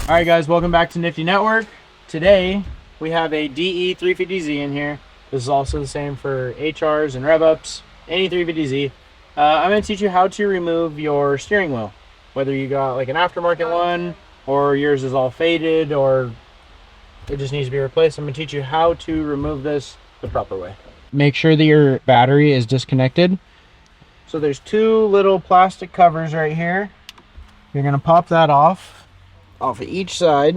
All right, guys, welcome back to Nifty Network. Today we have a DE 350Z in here. This is also the same for HRs and rev ups, any 350Z. I'm going to teach you how to remove your steering wheel, whether you got like an aftermarket one or yours is all faded or it just needs to be replaced. I'm going to teach you how to remove this the proper way. Make sure that your battery is disconnected. So there's two little plastic covers right here. You're going to pop that off of each side.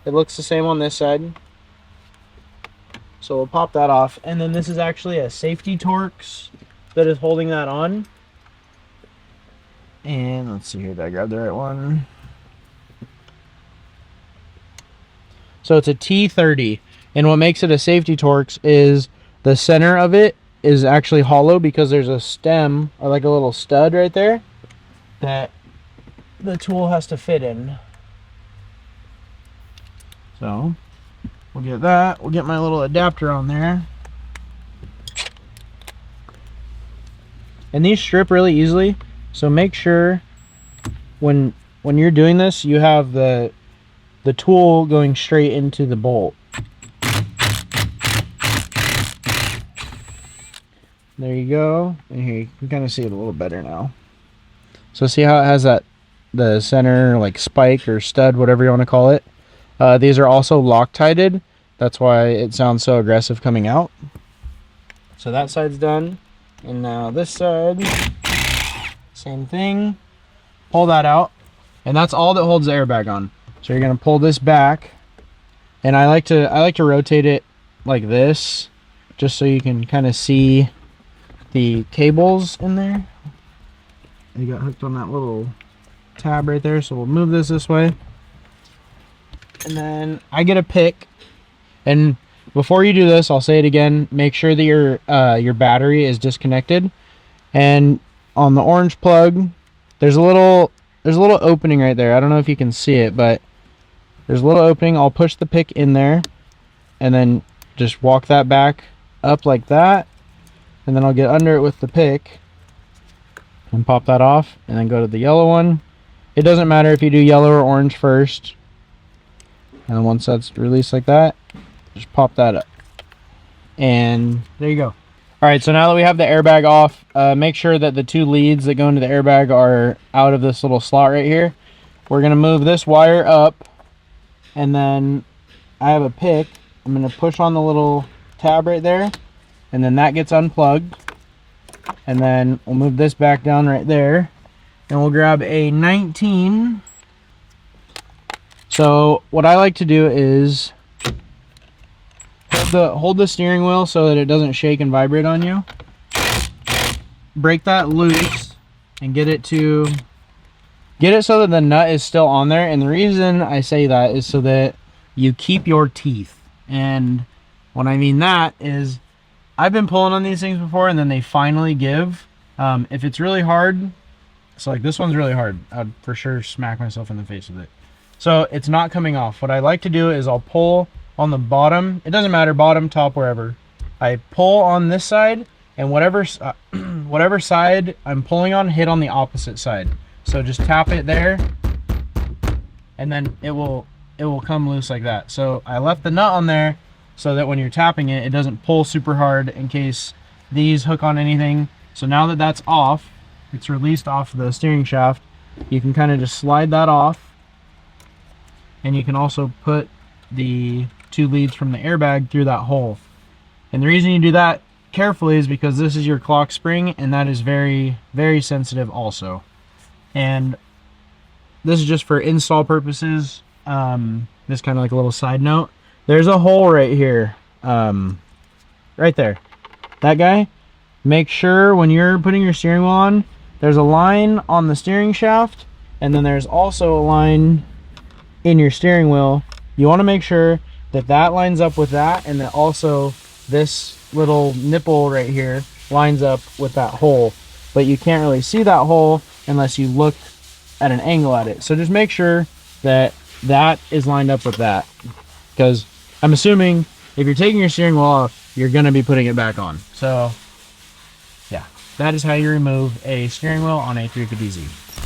It looks the same on this side, so we'll pop that off. And then this is actually a safety Torx that is holding that on. And let's see here, did I grab the right one? So it's a T30, and what makes it a safety Torx is the center of it is actually hollow because there's a stem or like a little stud right there that the tool has to fit in. So we'll get that. We'll get my little adapter on there. And these strip really easily, so make sure when you're doing this, you have the tool going straight into the bolt. There you go. And here you can kind of see it a little better now. So see how it has the center like spike or stud, whatever you want to call it. These are also Loctited. That's why it sounds so aggressive coming out. So that side's done. And now this side, same thing. Pull that out. And that's all that holds the airbag on. So you're gonna pull this back. And I like to rotate it like this, just so you can kind of see the cables in there. They got hooked on that little tab right there. So we'll move this way. And then I get a pick, and before you do this, I'll say it again, make sure that your battery is disconnected. And on the orange plug, there's a little opening right there. I don't know if you can see it, but there's a little opening. I'll push the pick in there and then just walk that back up like that, and then I'll get under it with the pick and pop that off, and then go to the yellow one. It doesn't matter if you do yellow or orange first. And once that's released like that, just pop that up. And there you go. All right, so now that we have the airbag off, make sure that the two leads that go into the airbag are out of this little slot right here. We're gonna move this wire up, and then I have a pick. I'm gonna push on the little tab right there, and then that gets unplugged. And then we'll move this back down right there, and we'll grab a 19. So what I like to do is hold the steering wheel so that it doesn't shake and vibrate on you. Break that loose and get it so that the nut is still on there. And the reason I say that is so that you keep your teeth. And what I mean that is, I've been pulling on these things before and then they finally give. If it's really hard, so like this one's really hard, I'd for sure smack myself in the face with it. So it's not coming off. What I like to do is I'll pull on the bottom. It doesn't matter, bottom, top, wherever. I pull on this side, and whatever side I'm pulling on, hit on the opposite side. So just tap it there, and then it will come loose like that. So I left the nut on there so that when you're tapping it, it doesn't pull super hard in case these hook on anything. So now that that's off, it's released off the steering shaft, you can kind of just slide that off. And you can also put the two leads from the airbag through that hole. And the reason you do that carefully is because this is your clock spring, and that is very, very sensitive also. And this is just for install purposes. This kind of like a little side note. There's a hole right here, right there. That guy. Make sure when you're putting your steering wheel on, there's a line on the steering shaft, and then there's also a line in your steering wheel. You want to make sure that that lines up with that, and that also this little nipple right here lines up with that hole. But you can't really see that hole unless you look at an angle at it. So just make sure that that is lined up with that, because I'm assuming if you're taking your steering wheel off, you're going to be putting it back on. So yeah, that is how you remove a steering wheel on a 350Z.